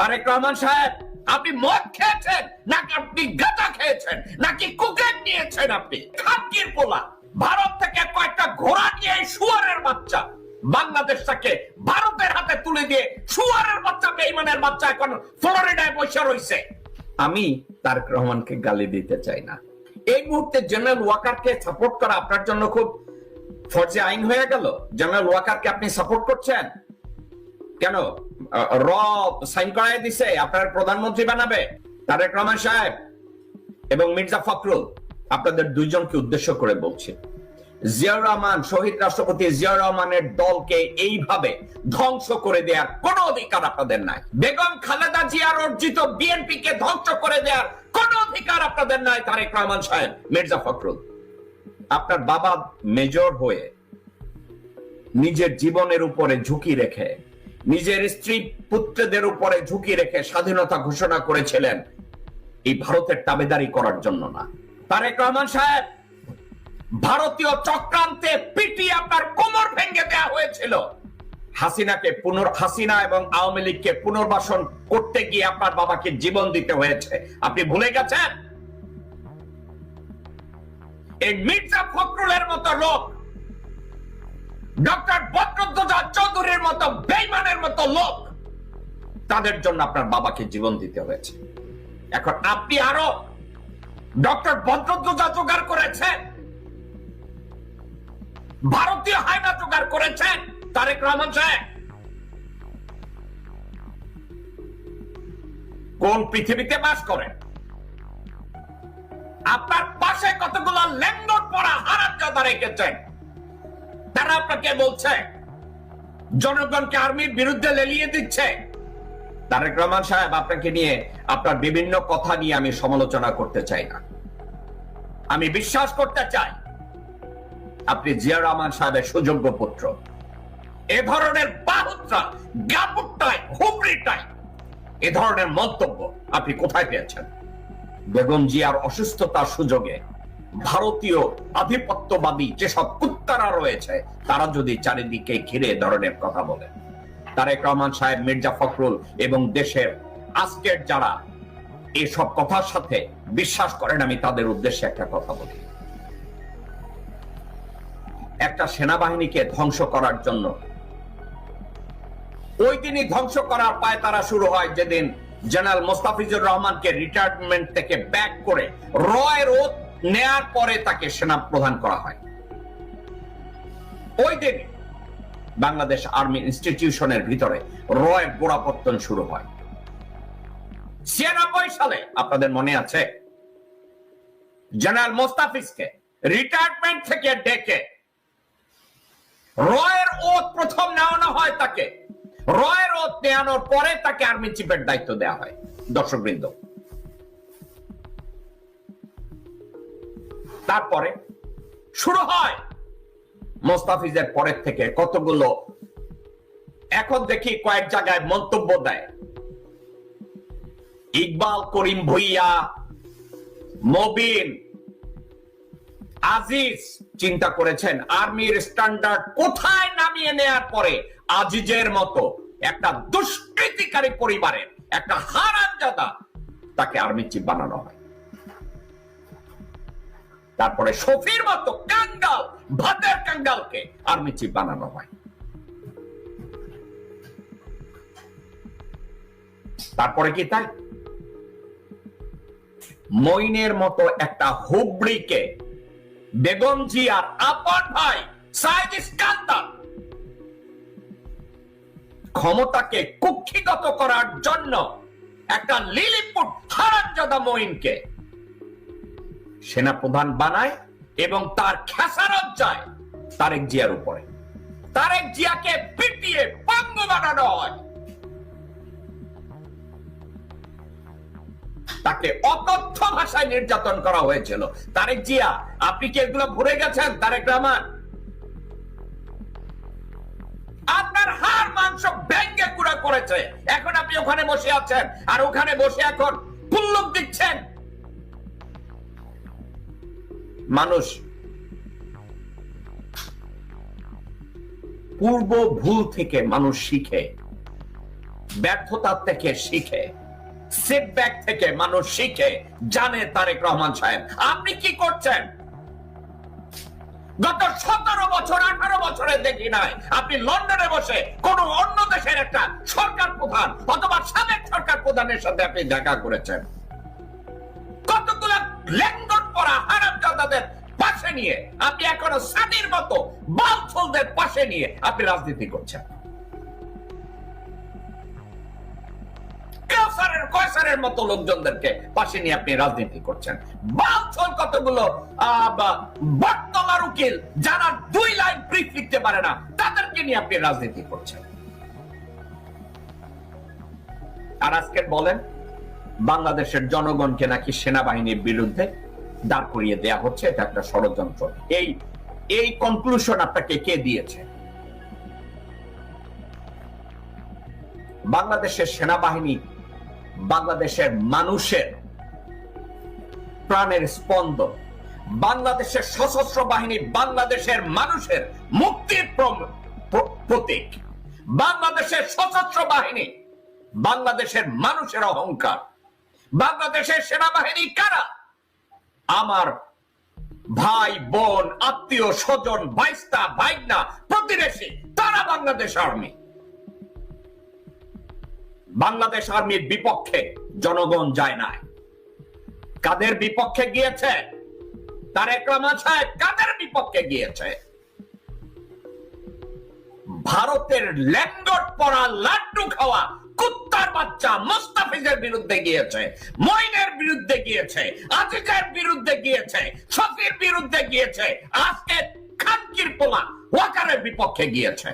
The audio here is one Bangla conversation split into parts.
তারেক রহমান সাহেব, আপনি মদ খেয়েছেন নাকি আপনি গাঁজা খেয়েছেন নাকি কোকেন নিয়েছেন? আপনি খাকির পোলা, ভারত থেকে কয়েকটা ঘোড়া নিয়ে শুয়ারের বাচ্চা বাংলাদেশটাকে ভারতের হাতে তুলে দিয়ে শুয়ারের বাচ্চা, বেঈমানের বাচ্চা এখন ফ্লোরিডায় বসে রয়েছে। আমি তারেক রহমানকে গালি দিতে চাই না। এই মুহূর্তে জেনারেল ওয়াকারকে সাপোর্ট করা আপনার জন্য খুব ফরজে আইন হয়ে গেল। জেনারেল ওয়াকারকে আপনি সাপোর্ট করছেন কেন? র সাইন করায় দিছে আপনার প্রধানমন্ত্রী বানাবে। তারেক রহমান সাহেব এবং মির্জা ফখরুল, আপনাদের দুইজনকে উদ্দেশ্য করে বলছি, জিয়াউর রহমান, শহীদ রাষ্ট্রপতি জিয়াউর রহমানের দলকে এইভাবে ধ্বংস করে দেওয়ার কোনো অধিকার আপনাদের নাই। বেগম খালেদা জিয়ার অর্জিত বিএনপি কে ধ্বংস করে দেওয়ার কোনো অধিকার আপনাদের নাই। তারেক রহমান সাহেব, মির্জা ফখরুল, আপনার বাবা মেজর হয়ে নিজের জীবনের উপরে ঝুঁকি রেখে, নিজের স্ত্রী পুত্রদের উপরে ঝুঁকি রেখে স্বাধীনতা ঘোষণা করেছিলেন এই ভারতের তাবেদারি করার জন্য না। তারেক রহমান সাহেব, ভারতীয় চক্রান্তে পিটিয়ে আপনার কোমর ভেঙে দেওয়া হয়েছিল। হাসিনা এবং আওয়ামী লীগকে পুনর্বাসন করতে গিয়ে আপনার বাবাকে জীবন দিতে হয়েছে। আপনি ভুলে গেছেন? এই মির্জা ফখরুলের মতো লোক, ডক্টর বদরুদ্দোজা চৌধুরীর মতো বেঈমানের মতো লোক, তাদের জন্য আপনার বাবাকে জীবন দিতে হয়েছে। এখন আপনি আরো ডক্টর বদরুদ্দোজা জোগাড় করেছেন, ভারতীয় হায়না জোগাড় করেছেন। তারেক রহমান সাহেব, কোন পৃথিবীতে বাস করেন? আপনার পাশে কতগুলো ল্যান্ডর পড়া হারামজাদা রেখেছেন, তারা আপনাকে বলছে জনগণকে আর্মির বিরুদ্ধে লেলিয়ে দিচ্ছে। তারেক রহমান সাহেব, আপনাকে নিয়ে আপনার বিভিন্ন কথা নিয়ে আমি সমালোচনা করতে চাই না। আমি বিশ্বাস করতে চাই আপনি জিয়া রহমান সাহেবের সুযোগ্য পুত্র। এ ধরনের বাহুত্রা, গাপুটায়, হুবড়িটায় এ ধরনের মন্তব্য আপনি কোথায় পেয়েছেন? বেগম জিয়ার অসুস্থতার সুযোগে ভারতীয় আধিপত্যবাদী যেসব কুত্তারা রয়েছে, তারা যদি চারিদিকে ঘিরে ধরনের কথা বলে, তারেক রহমান সাহেব, মির্জা ফখরুল এবং দেশের আজকের যারা এসব কথার সাথে বিশ্বাস করেন, আমি তাদের উদ্দেশ্যে একটা কথা বলি। একটা সেনাবাহিনীকে ধ্বংস করার জন্য ওই দিনই ধ্বংস করার পায়তারা শুরু হয় যেদিন জেনারেল মোস্তাফিজুর রহমানকে রিটায়ারমেন্ট থেকে ব্যাক করে রয়ের ওথ নেয়ার পরে তাকে সেনা প্রধান করা হয়। ওই দিন বাংলাদেশ আর্মি ইনস্টিটিউশনের ভিতরে রয়ের গোড়াপত্তন শুরু হয়। 96 সালে আপনাদের মনে আছে, জেনারেল মোস্তাফিজকে রিটায়ারমেন্ট থেকে ডেকে রয়ের ওথ প্রথম নেওয়ানো হয়। তাকে রয়ের ওথ নেওয়ানোর পরে তাকে আর্মি চিফের দায়িত্ব দেওয়া হয়। দর্শকবৃন্দ, তারপরে শুরু হয় মোস্তাফিজের পরের থেকে কতগুলো, এখন দেখি কয়েক জায়গায় মন্তব্য দেয়। ইকবাল করিম ভুইয়া, মবিন, আজিজ চিন্তা করেছেন আর্মির স্ট্যান্ডার্ড কোথায় নামিয়ে নেয়ার পরে আজিজের মতো একটা দুষ্কৃতিকারী পরিবারের একটা হারামজাদা তাকে আর্মি চিফ বানানো হয়। তারপরে শফির মতো কাঙ্গাল, ভাতের কাঙ্গালকে আর্মি চিফ বানানো হয়। তারপরে কি তাই মইনের মতো একটা হুবড়িকে বেগম জিয়ার আপন ভাই সাইদ ইস্কান্দার ক্ষমতাকে কুক্ষিগত করার জন্য একটা লিলিপুট হারামজাদা মইনকে সেনাপ্রধান বানায় এবং তার খেসারত যায় তারেক জিয়ার উপরে। তারেক জিয়াকে পিটিয়ে পঙ্গু বানানো হয়, তাকে অকথ্য ভাষায় নির্যাতন করা হয়েছিল। তারেক জিয়া, আপনি কি এগুলো ভুলে গেছেন? তারেক রহমান, আপনার হাড় মাংস ভেঙ্গে গুঁড়া করেছে। এখন আপনি ওখানে বসে আছেন আর ওখানে বসে এখন পুল্লুক দিচ্ছেন। মানুষ পূর্ব ভুল থেকে মানুষ শিখে, ব্যর্থতা থেকে শিখে, সেটব্যাক থেকে মানুষ শিখে, জানে তারেক রহমান সাহেব আপনি কি করছেন। গত 17 বছর 18 বছরে দেখি নাই আপনি লন্ডনে বসে কোন অন্য দেশের একটা সরকার প্রধান অথবা সাবেক সরকার প্রধানের সাথে আপনি দেখা করেছেন। কতগুলো লেঙ্গট পরা হারামজাদাদের পাশে নিয়ে আপনি এখনো সাদির মতো বালছলদের পাশে নিয়ে আপনি রাজনীতি করছেন। কয়সারের মতো লোকজনদেরকে পাশে নিয়ে আপনি রাজনীতি করছেন। বালছল কতগুলো বটতলার উকিল যারা 2 লাইন ব্রিফ লিখতে পারে না তাদেরকে নিয়ে আপনি রাজনীতি করছেন। আর আজকে বলেন বাংলাদেশের জনগণকে নাকি সেনাবাহিনীর বিরুদ্ধে দাঁড় করিয়ে দেয়া হচ্ছে, এটা একটা ষড়যন্ত্র। এই কনক্লুশন আপনাকে কে দিয়েছে? বাংলাদেশের সেনাবাহিনী বাংলাদেশের মানুষের প্রাণের স্পন্দন, বাংলাদেশের সশস্ত্র বাহিনী বাংলাদেশের মানুষের মুক্তির প্রতীক, বাংলাদেশের সশস্ত্র বাহিনী বাংলাদেশের মানুষের অহংকার। বাংলাদেশের সেনাবাহিনী কারা? আমার ভাই বোন, আত্মীয় স্বজন, ভাইস্তা ভাইগনা, প্রতিবেশী, তারা বাংলাদেশ আর্মি। বাংলাদেশ আর্মির বিপক্ষে জনগণ যায় নাই। কাদের বিপক্ষে গিয়েছে? তারেক রহমান সাহেব কাদের বিপক্ষে গিয়েছে? ভারতের ল্যান্ডট পরা লাড্ডু খাওয়া কুত্তার বাচ্চা মোস্তাফিজের বিরুদ্ধে গিয়েছে, মইনের বিরুদ্ধে গিয়েছে, আজিজের বিরুদ্ধে গিয়েছে, শফির বিরুদ্ধে গিয়েছে, আজকে খানকির পোলা ওয়াকারের বিপক্ষে গিয়েছে।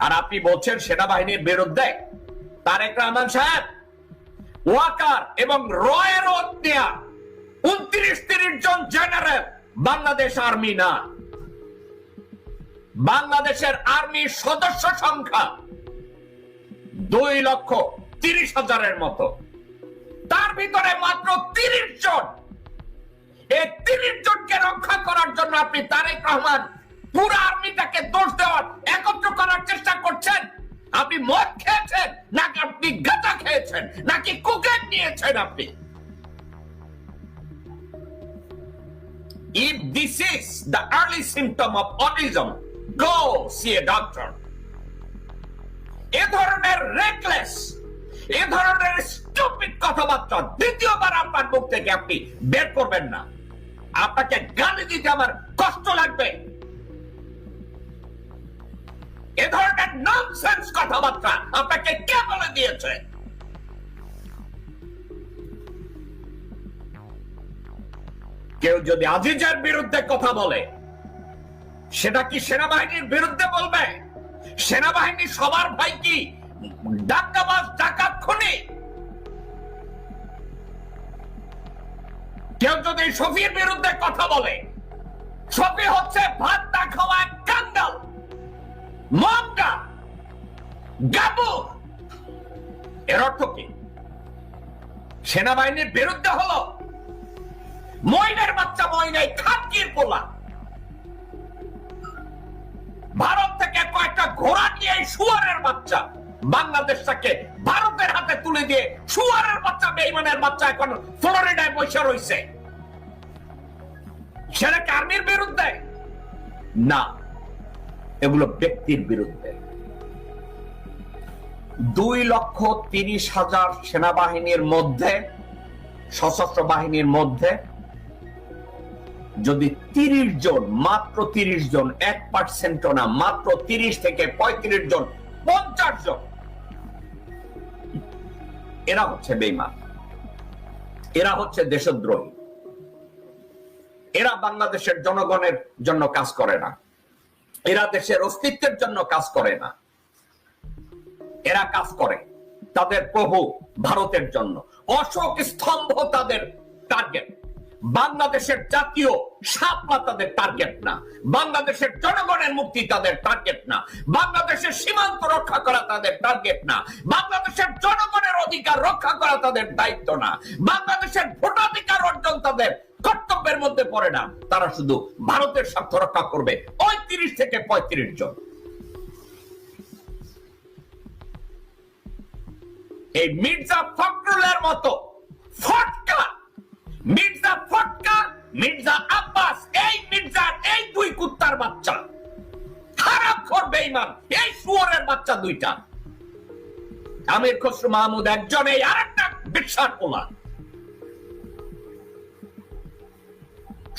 আর আপনি বলছেন সেনাবাহিনীর বিরুদ্ধে? তারেক রহমান সাহেব ওয়াকার এবং রয়ের 29-30 জন জেনারেল বাংলাদেশ আর্মি না। বাংলাদেশের আর্মির সদস্য সংখ্যা 2,30,000-এর মতো, তার ভিতরে মাত্র 30 জন। এই 30 জনকে রক্ষা করার জন্য আপনি তারেক রহমান পুরো আর্মিটাকে দোষ দেওয়ার একত্র করার চেষ্টা করছেন। আপনি মদ খেয়েছেন নাকি আপনি গাঁজা খেয়েছেন নাকি কোকেন নিয়েছেন আপনি? If this is the early symptom of autism, go see a doctor. এ ধরনের রেকলেস, এ ধরনের স্টুপিড কথাবার্তা দ্বিতীয়বার আপনার মুখ থেকে আপনি বের করবেন না। আপনাকে গালি দিতে আমার কষ্ট লাগবে। এ ধরনের ননসেন্স কথাবার্তা আপনাকে কে বলে দিয়েছে? কেউ যদি আজিজের বিরুদ্ধে কথা বলে সেটা কি সেনাবাহিনীর বিরুদ্ধে বলবে? সেনাবাহিনী সবার ভাই কি ডাকাতবাজ, ডাকাত, খুনি? কেউ যদি শফির বিরুদ্ধে কথা বলে, শফি হচ্ছে ভাত না খাওয়া কাঙ্গাল, মঙ্গা, গাবু। এর অর্থ কি? সেনাবাহিনীর বিরুদ্ধে হলো মইনের বাচ্চা, মইনাই খানকির পোলা ভারত থেকে কয়েকটা ঘোড়া নিয়ে শুয়ারের বাচ্চা বাংলাদেশটাকে ভারতের হাতে তুলে দিয়ে শুয়ারের বাচ্চা, বেঈমানের বাচ্চা এখন ফ্লোরিডায় বসে রয়েছে। সেটা কি আর্মির বিরুদ্ধে? না, এগুলো ব্যক্তির বিরুদ্ধে। 2,30,000 সেনাবাহিনীর মধ্যে, সশস্ত্র বাহিনীর মধ্যে যদি 30 জন, মাত্র 30 জন, 1% না, মাত্র 30 থেকে 35 জন, 50 জন, এরা হচ্ছে বেঈমান, এরা হচ্ছে দেশদ্রোহী, এরা বাংলাদেশের জনগণের জন্য কাজ করে না, এরা দেশের অস্তিত্বের জন্য কাজ করে না, এরা কাজ করে তাদের প্রভু ভারতের জন্য। অশোক স্তম্ভ তাদের টার্গেট, বাংলাদেশের জাতীয় শাপলা তাদের টার্গেট না, বাংলাদেশের জনগণের মুক্তি তাদের টার্গেট না, বাংলাদেশের সীমান্ত রক্ষা করা তাদের টার্গেট না, বাংলাদেশের জনগণের অধিকার রক্ষা করা তাদের দায়িত্ব না, বাংলাদেশের ভোটাধিকার অর্জন তাদের কর্তব্যের মধ্যে পড়ে না। তারা শুধু ভারতের স্বার্থ রক্ষা করবে। ওই 30 থেকে 35 জন এই মির্জা ফখরুলের মতো ফটকা, মির্জা ফটকা, মির্জা আব্বাস, এই মির্জার এই দুই কুত্তার বাচ্চা, হারামখোর বেঈমান, এই শুয়োরের বাচ্চা দুইটা, আমির খসরু মাহমুদ একজন, এই আরেকটা বিশ্বাস পোলা,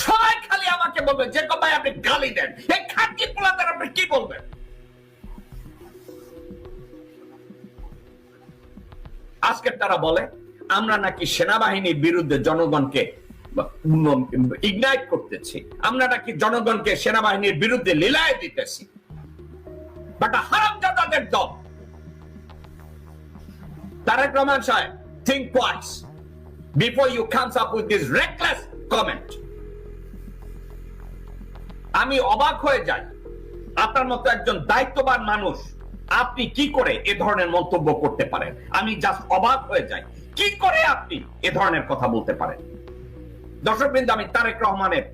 সবাই খালি আমাকে বলবে যে ভাই আপনি গালি দেন, এই খানকি পোলাদের আপনি কি বলবেন? আজকে তারা বলে আমরা নাকি সেনাবাহিনীর বিরুদ্ধে জনগণকে ইগনাইট করতেছি, আমরা নাকি জনগণকে সেনাবাহিনীর বিরুদ্ধে লীলায় দিতেছি। বাট হারামজাদাদের দল। তারেক রহমান সাহেব, think twice before you comes up with this reckless comment. আমি অবাক হয়ে যাই, আপনার মতো একজন দায়িত্ববান মানুষ আপনি কি করে এ ধরনের মন্তব্য করতে পারেন? আমি জাস্ট অবাক হয়ে যাই, কি করে আপনি এ ধরনের কথা বলতে পারেন? দর্শকবৃন্দ, আমি তারেক রহমানের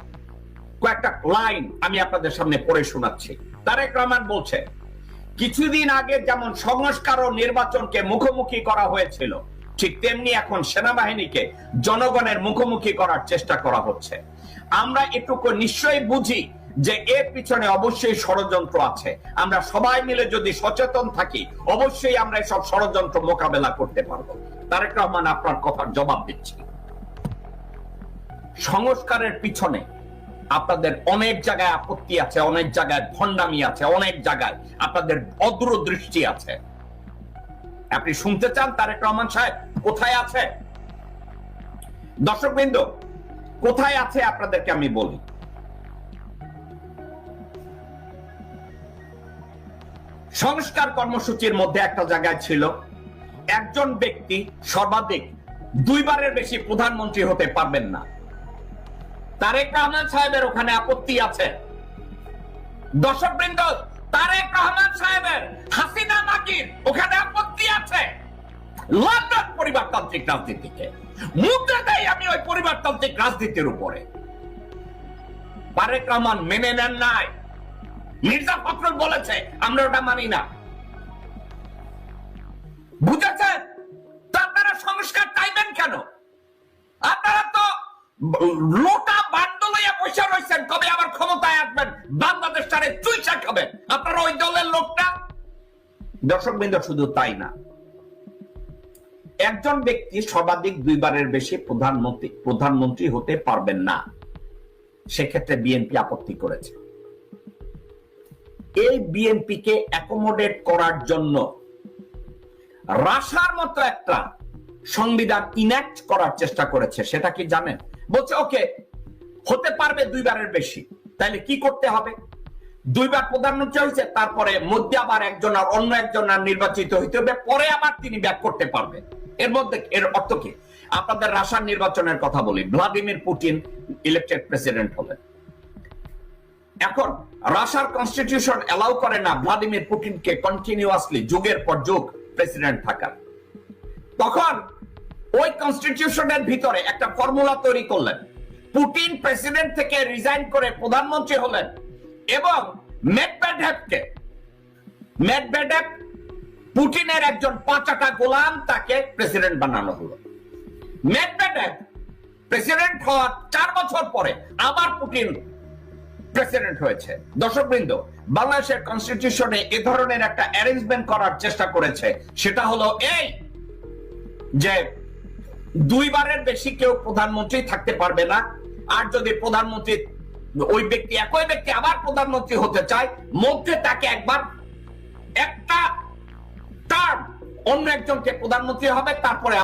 কয়েকটা লাইন আমি আপনাদের সামনে পড়ে শোনাচ্ছি। তারেক রহমান বলছে, কিছুদিন আগে যেমন সংস্কার ও নির্বাচনকে মুখোমুখি করা হয়েছিল, ঠিক তেমনি এখন সেনাবাহিনীকে জনগণের মুখোমুখি করার চেষ্টা করা হচ্ছে। আমরা এটুকু নিশ্চয়ই বুঝি যে এর পিছনে অবশ্যই ষড়যন্ত্র আছে। আমরা সবাই মিলে যদি সচেতন থাকি, অবশ্যই আমরা এসব ষড়যন্ত্র মোকাবেলা করতে পারবো। তারেক রহমান, আপনার কথার জবাব দিচ্ছি। সংস্কারের পিছনে আপনাদের অনেক জায়গায় আপত্তি আছে, অনেক জায়গায় ভণ্ডামি আছে, অনেক জায়গায় আপনাদের অদূরদৃষ্টি আছে। আপনি শুনতে চান তারেক রহমান সাহেব কোথায় আছে? দর্শকবৃন্দ, কোথায় আছে আপনাদেরকে আমি বলি। সংস্কার কর্মসূচির মধ্যে একটা জায়গায় ছিল, একজন ব্যক্তি সর্বাধিক 2 বারের বেশি প্রধানমন্ত্রী হতে পারবেন না। তারেক রহমান সাহেবের ওখানে আপত্তি আছে। দর্শকবৃন্দ, তারেক রহমান সাহেবের হাসিনা মাকির ওখানে আপত্তি আছে। লন্ডন পরিবারতান্ত্রিক রাজনীতিকে মুদ্রা দেয় আমি ওই পরিবারতান্ত্রিক রাজনীতির উপরে। তারেক রহমান মেনে নেন নাই। মির্জা ফখরুল বলেছে, আমরা ওটা মানি না। বুঝেছেন? আপনারা সংস্কার চাইবেন কেন? আপনারা তো লোটা বান্ড লইয়া বসে রয়েছেন, কবে আবার ক্ষমতায় আসবেন, বাংলাদেশটারে চুইচা খাবেন। আপনারা ওই দলের লোকটা। দর্শকবৃন্দ, শুধু তাই না, একজন ব্যক্তি সর্বাধিক 2 বারের বেশি প্রধানমন্ত্রী হতে পারবেন না। সেক্ষেত্রে বিএনপি আপত্তি করেছে। এই বিএনপি কে অ্যাকোমোডেট করার জন্য রাশার মতো একটা সংবিধান ইনঅ্যাক্ট করার চেষ্টা করেছে। সেটা কি জানেন? বলছে ওকে, হতে পারবে 2 বারের বেশি, তাহলে কি করতে হবে? 2 বার প্রধানমন্ত্রী হয়েছে, তারপরে মধ্যে আবার একজন আর অন্য একজন আর নির্বাচিত হইতে হবে, পরে আবার তিনি ব্যাক করতে পারবেন। এর মধ্যে এর অর্থ কি? আপনাদের রাশিয়ার নির্বাচনের কথা বলি। ভ্লাদিমির পুতিন ইলেক্টেড প্রেসিডেন্ট হলেন। এখন রাশিয়ার কনস্টিটিউশন অ্যালাউ করে না ভ্লাদিমির পুতিনকে কন্টিনিউয়াসলি যুগের পর যুগ প্রেসিডেন্ট থাকার। তখন ওই কনস্টিটিউশনের ভিতরে একটা ফর্মুলা তৈরি করলেন। পুতিন প্রেসিডেন্ট থেকে রিজাইন করে প্রধানমন্ত্রী হলেন এবং মেদভেদেভ পুতিনের একজন 5 গোলাম, তাকে প্রেসিডেন্ট বানানো হলো। মেদভেদেভ প্রেসিডেন্ট হওয়ার 4 বছর পরে আবার পুতিন প্রেসিডেন্ট হয়েছে। দর্শকবৃন্দ, বাংলাদেশের কনস্টিটিউশনে এ ধরনের একটা অ্যারেঞ্জমেন্ট করার চেষ্টা করেছে। সেটা হলো এই যে 2 বারের বেশি কেউ প্রধানমন্ত্রী থাকতে পারবে না। আর যদি প্রধানমন্ত্রী ওই ব্যক্তি একই ব্যক্তি আবার প্রধানমন্ত্রী হতে চায়, মধ্যে তাকে একবার একটা টার্ম অন্য একজনকে প্রধানমন্ত্রী হবে, তারপরে